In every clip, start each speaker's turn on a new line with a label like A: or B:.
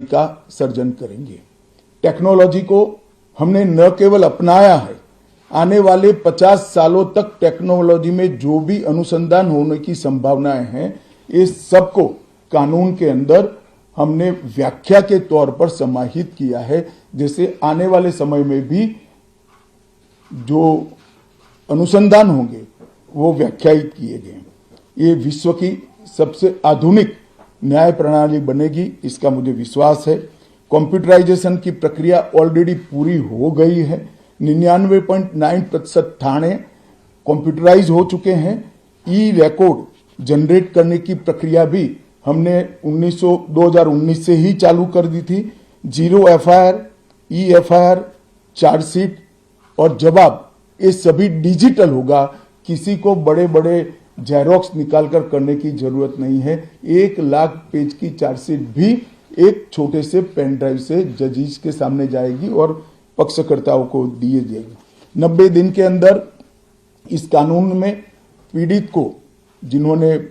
A: का सर्जन करेंगे। टेक्नोलॉजी को हमने न केवल अपनाया है, आने वाले 50 सालों तक टेक्नोलॉजी में जो भी अनुसंधान होने की संभावनाएं हैं, इस सबको कानून के अंदर हमने व्याख्या के तौर पर समाहित किया है, जैसे आने वाले समय में भी जो अनुसंधान होंगे वो व्याख्यायित किए गए। ये विश्व की सबसे आधुनिक न्याय प्रणाली बनेगी, इसका मुझे विश्वास है। कंप्यूटराइजेशन की प्रक्रिया ऑलरेडी पूरी हो गई है। 99.9% थाने कंप्यूटराइज हो चुके हैं। ई रिकॉर्ड जनरेट करने की प्रक्रिया भी हमने 2019 से ही चालू कर दी थी। Zero FIR, e FIR, chargesheet और जवाब, ये सभी डिजिटल होगा। किसी को बड़े बड़े जेरोक्स निकालकर करने की जरूरत नहीं है। 1 लाख पेज की चार्जशीट भी एक छोटे से पेन ड्राइव से जजेस के सामने जाएगी और पक्षकर्ताओं को दिए जाएगी। 90 दिन के अंदर इस कानून में पीड़ित को, जिन्होंने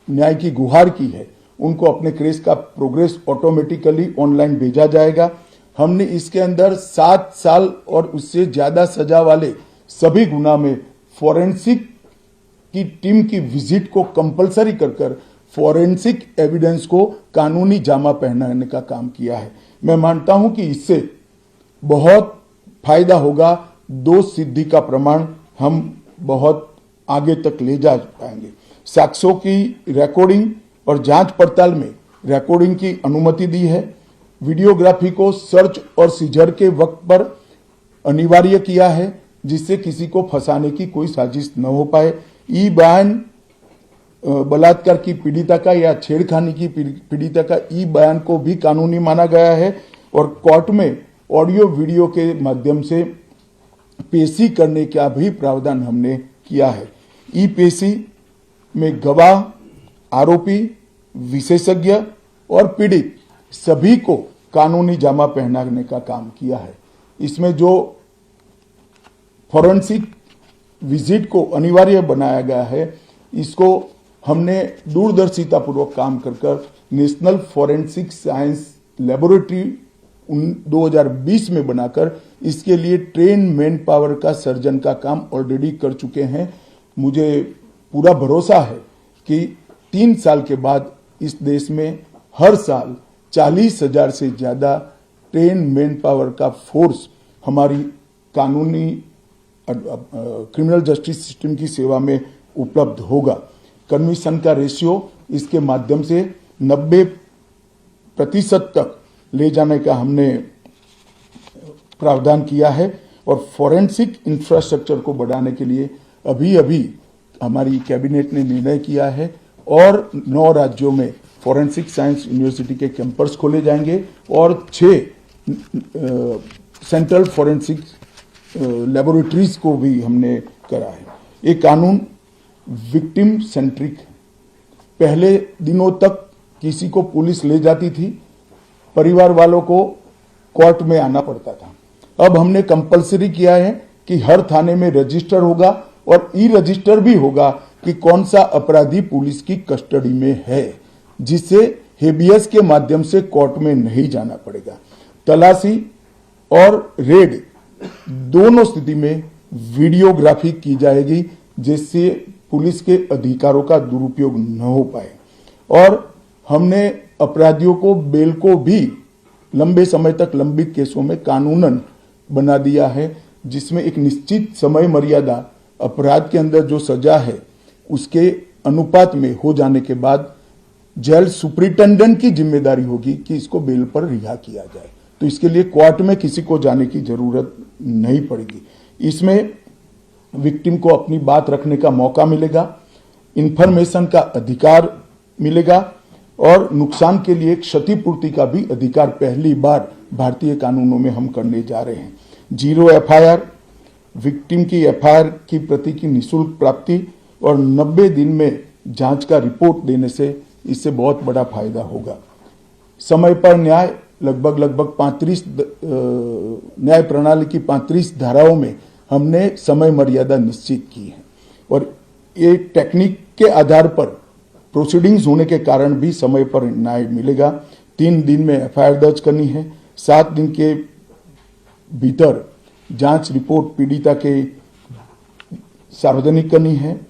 A: न्याय की गुहार की है, उनको अपने केस का प्रोग्रेस ऑटोमेटिकली ऑनलाइन भेजा जाएगा। हमने इसके अंदर 7 साल और उससे ज्यादा सजा वाले सभी गुना में फॉरेंसिक की टीम की विजिट को कंपलसरी कर फॉरेंसिक एविडेंस को कानूनी जामा पहनाने का काम किया है। मैं मानता हूं कि इससे बहुत फायदा होगा। दोष सिद्धि का प्रमाण हम बहुत आगे तक ले जा पाएंगे। साक्ष्यों की रिकॉर्डिंग और जांच पड़ताल में रिकॉर्डिंग की अनुमति दी है। वीडियोग्राफी को सर्च और सीजर के वक्त पर अनिवार्य किया है, जिससे किसी को फंसाने की कोई साजिश न हो पाए। ई बयान बलात्कार की पीड़िता का या छेड़खानी की पीड़िता का ई बयान को भी कानूनी माना गया है और कोर्ट में ऑडियो वीडियो के माध्यम से पेशी करने का भी प्रावधान हमने किया है। ई पेशी में गवाह, आरोपी, विशेषज्ञ और पीड़ित सभी को कानूनी जामा पहनाने का काम किया है। इसमें जो फॉरेंसिक विजिट को अनिवार्य बनाया गया है, इसको हमने दूरदर्शिता पूर्वक काम कर नेशनल फॉरेंसिक साइंस लेबोरेटरी 2020 में बनाकर इसके लिए ट्रेन मैन पावर का सर्जन का काम ऑलरेडी कर चुके हैं। मुझे पूरा भरोसा है कि 3 साल के बाद इस देश में हर साल 40,000 से ज्यादा ट्रेन मैन पावर का फोर्स हमारी कानूनी क्रिमिनल जस्टिस सिस्टम की सेवा में उपलब्ध होगा। कमीशन का रेशियो इसके माध्यम से 90% तक ले जाने का हमने प्रावधान किया है और फॉरेंसिक इंफ्रास्ट्रक्चर को बढ़ाने के लिए अभी हमारी कैबिनेट ने निर्णय किया है और 9 राज्यों में फॉरेंसिक साइंस यूनिवर्सिटी के कैंपस खोले जाएंगे और 6 सेंट्रल फॉरेंसिक लेबोरेटरीज को भी हमने करा है। ये कानून विक्टिम सेंट्रिक है। पहले दिनों तक किसी को पुलिस ले जाती थी, परिवार वालों को कोर्ट में आना पड़ता था। अब हमने कंपलसरी किया है कि हर थाने में रजिस्टर होगा और ई रजिस्टर भी होगा कि कौन सा अपराधी पुलिस की कस्टडी में है, जिससे हेबियस के माध्यम से कोर्ट में नहीं जाना पड़ेगा। तलाशी और रेड दोनों स्थिति में वीडियोग्राफी की जाएगी, जिससे पुलिस के अधिकारों का दुरुपयोग न हो पाए। और हमने अपराधियों को बेल को भी लंबे समय तक लंबित केसों में कानूनन बना दिया है, जिसमें एक निश्चित समय मर्यादा अपराध के अंदर जो सजा है उसके अनुपात में हो जाने के बाद जेल सुपरिटेंडेंट की जिम्मेदारी होगी कि इसको बेल पर रिहा किया जाए। तो इसके लिए कोर्ट में किसी को जाने की जरूरत नहीं पड़ेगी। इसमें विक्टिम को अपनी बात रखने का मौका मिलेगा, इंफॉर्मेशन का अधिकार मिलेगा और नुकसान के लिए क्षतिपूर्ति का भी अधिकार पहली बार भारतीय कानूनों में हम करने जा रहे हैं। जीरो एफआईआर, विक्टिम की एफआईआर की प्रति की निःशुल्क प्राप्ति और 90 दिन में जांच का रिपोर्ट देने से इससे बहुत बड़ा फायदा होगा। समय पर न्याय, लगभग 35 न्याय प्रणाली की 35 धाराओं में हमने समय मर्यादा निश्चित की है और ये टेक्निक के आधार पर प्रोसीडिंग्स होने के कारण भी समय पर न्याय मिलेगा। 3 दिन में एफआईआर दर्ज करनी है, 7 दिन के भीतर जांच रिपोर्ट पीड़िता के सार्वजनिक करनी है,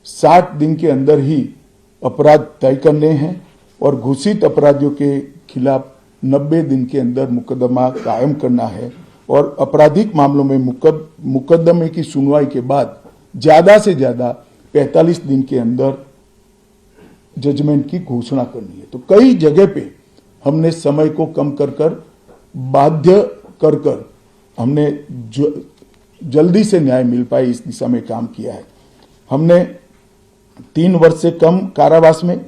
A: 60 दिन के अंदर ही अपराध तय करने हैं और घोषित अपराधियों के खिलाफ 90 दिन के अंदर मुकदमा कायम करना है और आपराधिक मामलों में मुकदमे की सुनवाई के बाद ज्यादा से ज्यादा 45 दिन के अंदर जजमेंट की घोषणा करनी है। तो कई जगह पे हमने समय को कम कर बाध्य कर हमने जल्दी से न्याय मिल पाए इस दिशा में काम किया है। हमने 3 वर्ष से कम कारावास में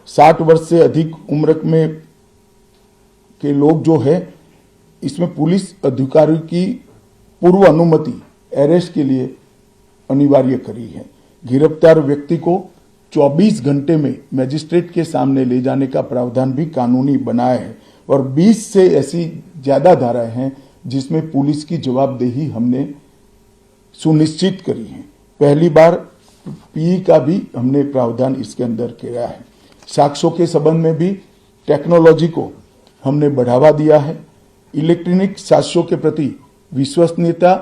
A: 60 वर्ष से अधिक उम्र में के लोग जो है, इसमें पुलिस अधिकारियों की पूर्व अनुमति अरेस्ट के लिए अनिवार्य करी है। गिरफ्तार व्यक्ति को 24 घंटे में मजिस्ट्रेट के सामने ले जाने का प्रावधान भी कानूनी बनाया है और 20 से ऐसी ज्यादा धाराएं हैं जिसमें पुलिस की जवाबदेही हमने सुनिश्चित करी है। पहली बार पीई का भी हमने प्रावधान इसके अंदर किया है। साक्ष्यों के संबंध में भी टेक्नोलॉजी को हमने बढ़ावा दिया है। इलेक्ट्रॉनिक साक्ष्यों के प्रति विश्वसनीयता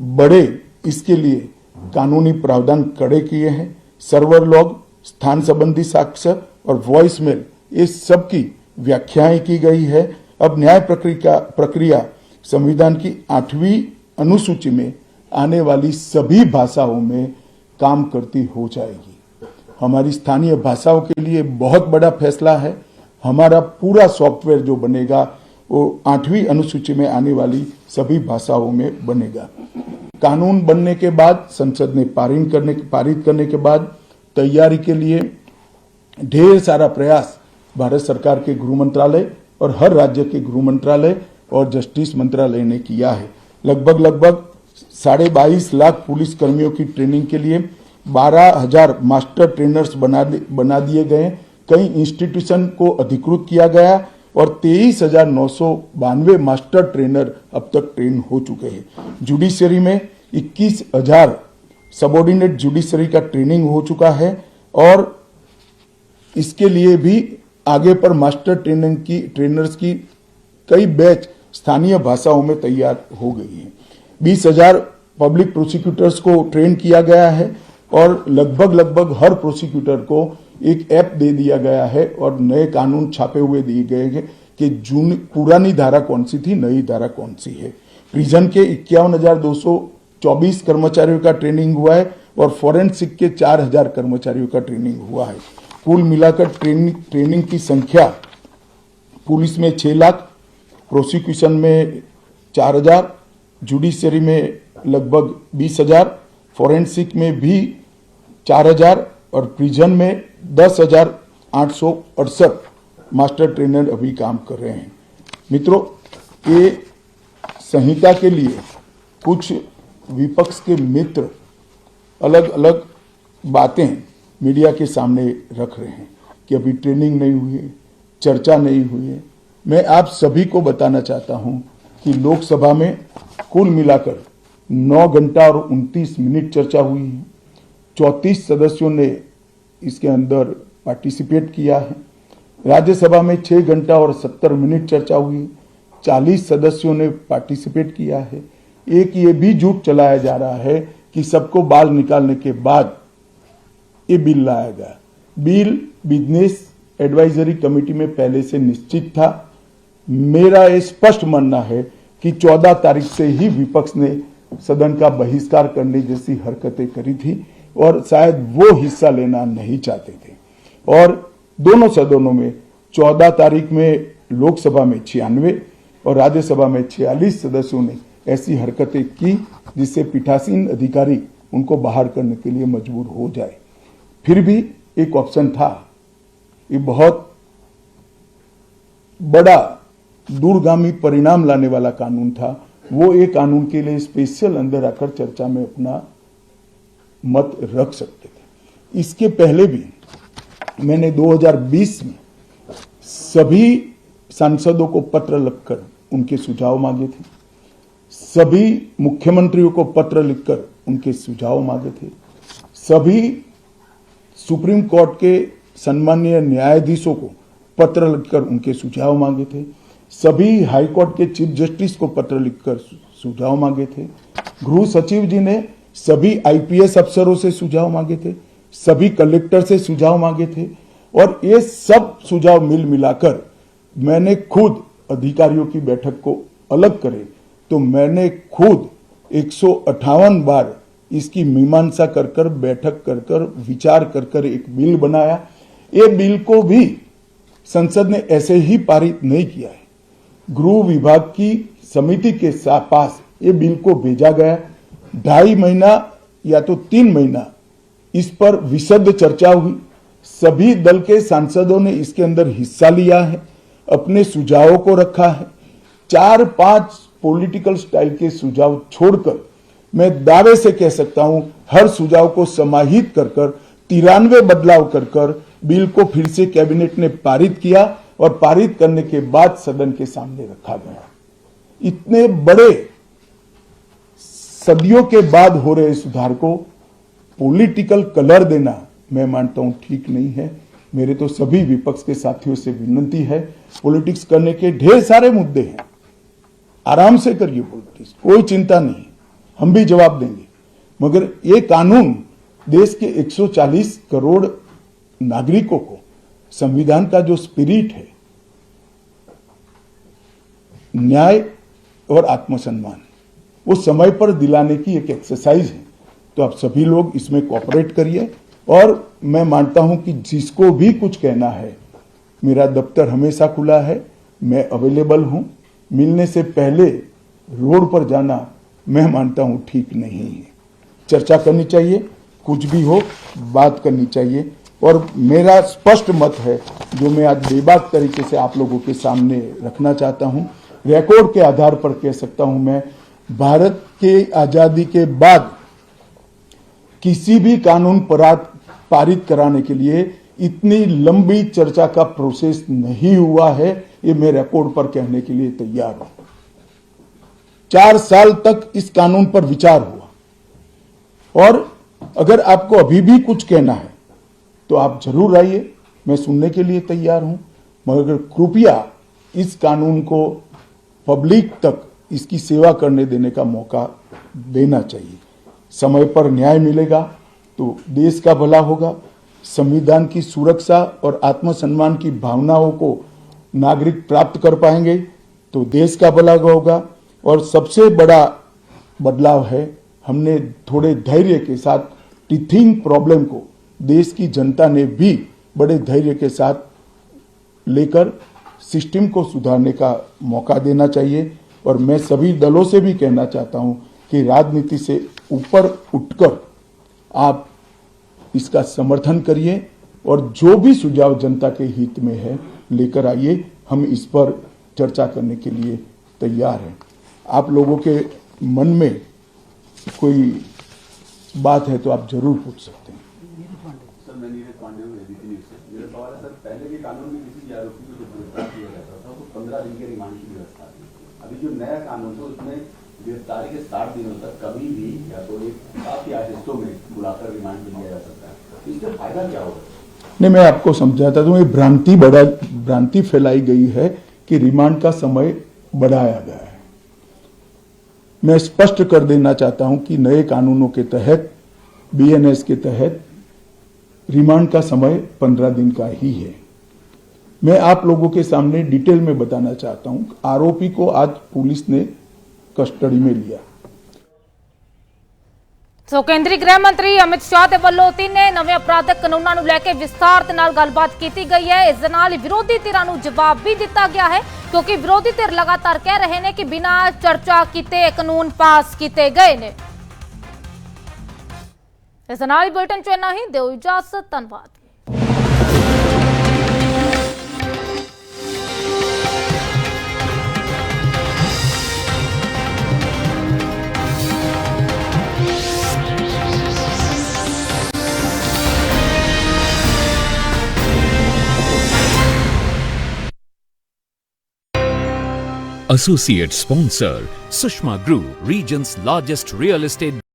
A: बढ़े, इसके लिए कानूनी प्रावधान कड़े किए हैं। सर्वर लॉग, स्थान संबंधी साक्ष्य और वॉइस मेल, ये सब की व्याख्याएं की गई है। अब न्याय प्रक्रिया संविधान की 8वीं अनुसूची में आने वाली सभी भाषाओं में काम करती हो जाएगी। हमारी स्थानीय भाषाओं के लिए बहुत बड़ा फैसला है। हमारा पूरा सॉफ्टवेयर जो बनेगा वो 8वीं अनुसूची में आने वाली सभी भाषाओं में बनेगा। कानून बनने के बाद, संसद ने पारित करने के बाद तैयारी के लिए ढेर सारा प्रयास भारत सरकार के गृह मंत्रालय और हर राज्य के गृह मंत्रालय और जस्टिस मंत्रालय ने किया है। लगभग 22.5 लाख पुलिस कर्मियों की ट्रेनिंग के लिए 12,000 मास्टर ट्रेनर्स बना दिए गए। कई इंस्टीट्यूशन को अधिकृत किया गया और 23,992 मास्टर ट्रेनर अब तक ट्रेन हो चुके हैं। जुडिशरी में 21,000 सबऑर्डिनेट जुडिशरी का ट्रेनिंग हो चुका है और इसके लिए भी आगे पर मास्टर ट्रेनर्स की कई बैच स्थानीय भाषाओं में तैयार हो गई है। 20,000 पब्लिक प्रोसिक्यूटर्स को ट्रेन किया गया है और लगभग हर प्रोसिक्यूटर को एक ऐप दे दिया गया है और नए कानून छापे हुए दिए गए हैं कि पुरानी धारा कौन सी थी, नई धारा कौन सी है। प्रिजन के 51,224 कर्मचारियों का ट्रेनिंग हुआ है और फॉरेंसिक के 4,000 कर्मचारियों का ट्रेनिंग हुआ है। कुल मिलाकर ट्रेनिंग की संख्या पुलिस में 6 लाख, प्रोसिक्यूशन में 4,000, जुडिशरी में लगभग 20,000, फॉरेंसिक में भी 4,000 और प्रिजन में 10,868 मास्टर ट्रेनर अभी काम कर रहे हैं। मित्रों, ये संहिता के लिए कुछ विपक्ष के मित्र अलग अलग बातें मीडिया के सामने रख रहे हैं कि अभी ट्रेनिंग नहीं हुई है, चर्चा नहीं हुई है। मैं आप सभी को बताना चाहता हूं कि लोकसभा में कुल मिलाकर 9 घंटा और 29 मिनट चर्चा हुई है। 34 सदस्यों ने इसके अंदर पार्टिसिपेट किया है। राज्यसभा में 6 घंटा और 70 मिनट चर्चा हुई, 40 सदस्यों ने पार्टिसिपेट किया है। एक ये भी झूठ चलाया जा रहा है कि सबको बाल निकालने के बाद ये बिल लाया गया। बिल बिजनेस एडवाइजरी कमेटी में पहले से निश्चित था। मेरा ये स्पष्ट मानना है कि 14 तारीख से ही विपक्ष ने सदन का बहिष्कार करने जैसी हरकतें करी थी और शायद वो हिस्सा लेना नहीं चाहते थे। और दोनों सदनों में 14 तारीख में लोकसभा में 96 और राज्यसभा में 46 सदस्यों ने ऐसी हरकतें की जिससे पीठासीन अधिकारी उनको बाहर करने के लिए मजबूर हो जाए। फिर भी एक ऑप्शन था। ये बहुत बड़ा दूरगामी परिणाम लाने वाला कानून था। वो एक कानून के लिए स्पेशल अंदर आकर चर्चा में अपना मत रख सकते थे। इसके पहले भी मैंने 2020 में सभी सांसदों को पत्र लिखकर उनके सुझाव मांगे थे। सभी मुख्यमंत्रियों को पत्र लिखकर उनके सुझाव मांगे थे। सभी सुप्रीम कोर्ट के सम्मानीय न्यायाधीशों को पत्र लिखकर उनके सुझाव मांगे थे। सभी हाईकोर्ट के चीफ जस्टिस को पत्र लिखकर सुझाव मांगे थे। गृह सचिव जी ने सभी आईपीएस अफसरों से सुझाव मांगे थे, सभी कलेक्टर से सुझाव मांगे थे, और ये सब सुझाव मिल मिलाकर मैंने खुद अधिकारियों की बैठक को अलग करे तो मैंने खुद 158 बार इसकी मीमांसा कर बैठक कर विचार कर एक बिल बनाया। ये बिल को भी संसद ने ऐसे ही पारित नहीं किया है। गृह विभाग की समिति के पास ये बिल को भेजा गया। 2.5 महीना या तो 3 महीना इस पर विशद चर्चा हुई। सभी दल के सांसदों ने इसके अंदर हिस्सा लिया है, अपने सुझावों को रखा है। 4-5 पॉलिटिकल स्टाइल के सुझाव छोड़कर मैं दावे से कह सकता हूं हर सुझाव को समाहित कर 93 बदलाव कर बिल को फिर से कैबिनेट ने पारित किया और पारित करने के बाद सदन के सामने रखा गया। इतने बड़े सदियों के बाद हो रहे सुधार को पॉलिटिकल कलर देना मैं मानता हूं ठीक नहीं है। मेरे तो सभी विपक्ष के साथियों से विनती है, पॉलिटिक्स करने के ढेर सारे मुद्दे हैं, आराम से करिए पॉलिटिक्स, कोई चिंता नहीं, हम भी जवाब देंगे। मगर ये कानून देश के 140 करोड़ नागरिकों को संविधान का जो स्पिरिट है, न्याय और आत्मसम्मान, वो समय पर दिलाने की एक एक्सरसाइज है। तो आप सभी लोग इसमें कोऑपरेट करिए और मैं मानता हूं कि जिसको भी कुछ कहना है, मेरा दफ्तर हमेशा खुला है, मैं अवेलेबल हूं। मिलने से पहले रोड पर जाना मैं मानता हूं ठीक नहीं है। चर्चा करनी चाहिए, कुछ भी हो बात करनी चाहिए। और मेरा स्पष्ट मत है जो मैं आज बेबाक तरीके से आप लोगों के सामने रखना चाहता हूं, रिकॉर्ड के आधार पर कह सकता हूं मैं, भारत के आजादी के बाद किसी भी कानून पारित कराने के लिए इतनी लंबी चर्चा का प्रोसेस नहीं हुआ है। ये मैं रिकॉर्ड पर कहने के लिए तैयार हूं। 4 साल तक इस कानून पर विचार हुआ और अगर आपको अभी भी कुछ कहना है तो आप जरूर आइए, मैं सुनने के लिए तैयार हूं। मगर कृपया इस कानून को पब्लिक तक इसकी सेवा करने देने का मौका देना चाहिए। समय पर न्याय मिलेगा तो देश का भला होगा। संविधान की सुरक्षा और आत्मसम्मान की भावनाओं को नागरिक प्राप्त कर पाएंगे तो देश का भला होगा। और सबसे बड़ा बदलाव है, हमने थोड़े धैर्य के साथ टीथिंग प्रॉब्लम को देश की जनता ने भी बड़े धैर्य के साथ लेकर सिस्टम को सुधारने का मौका देना चाहिए। और मैं सभी दलों से भी कहना चाहता हूं कि राजनीति से ऊपर उठकर आप इसका समर्थन करिए और जो भी सुझाव जनता के हित में है लेकर आइए। हम इस पर चर्चा करने के लिए तैयार हैं। आप लोगों के मन में कोई बात है तो आप जरूर पूछ सकते हैं।
B: सर, मैं नीरज पांडे हूं, एबीपी न्यूज़ से। मेरा सवाल है सर, पहले के कानून में किसी भी आरोपी को जब गिरफ्तार किया जाता था तो 15 दिन के रिमांड की व्यवस्था थी। अभी जो नया कानून है उसमें गिरफ्तारी के 60 दिनों तक कभी भी या तो एक साथ या हिस्सों में बुलाकर रिमांड में लिया जा सकता है। इससे फायदा क्या होगा?
A: नहीं, मैं आपको समझाता हूं। ये भ्रांति फैलाई गई है कि रिमांड का समय बढ़ाया गया है। मैं स्पष्ट कर देना चाहता हूं कि नए कानूनों के तहत, बीएनएस के तहत रिमांड का समय 15 दिन का ही है। मैं आप लोगों के सामने डिटेल में बताना चाहता हूं, आरोपी को आज पुलिस ने कस्टडी में लिया।
C: ਸੋ ਕੇਂਦਰੀ ਗ੍ਰਹਿ ਮੰਤਰੀ ਅਮਿਤ ਸ਼ਾਹ ਦੇ ਵੱਲੋਂ 3 ਨਵੇਂ ਅਪਰਾਧਿਕ ਕਾਨੂੰਨਾਂ ਨੂੰ ਲੈ ਕੇ ਵਿਸਥਾਰ ਦੇ ਨਾਲ ਗੱਲਬਾਤ ਕੀਤੀ ਗਈ ਹੈ। ਇਸ ਦੇ ਨਾਲ ਵਿਰੋਧੀ ਧਿਰਾਂ ਨੂੰ ਜਵਾਬ ਵੀ ਦਿੱਤਾ ਗਿਆ ਹੈ ਕਿਉਂਕਿ ਵਿਰੋਧੀ ਧਿਰ ਲਗਾਤਾਰ ਕਹਿ ਰਹੇ ਨੇ ਕਿ ਬਿਨਾਂ ਚਰਚਾ ਕੀਤੇ ਕਾਨੂੰਨ ਪਾਸ ਕੀਤੇ ਗਏ ਨੇ। ਇਸ ਦੇ ਨਾਲ ਹੀ ਬੁਲੇਟਿਨ 'ਚ ਇੰਨਾ ਹੀ। ਦਿਓ ਇਜਾਜ਼ਤ, ਧੰਨਵਾਦ।
D: Associate sponsor, Sushma Group, region's largest real estate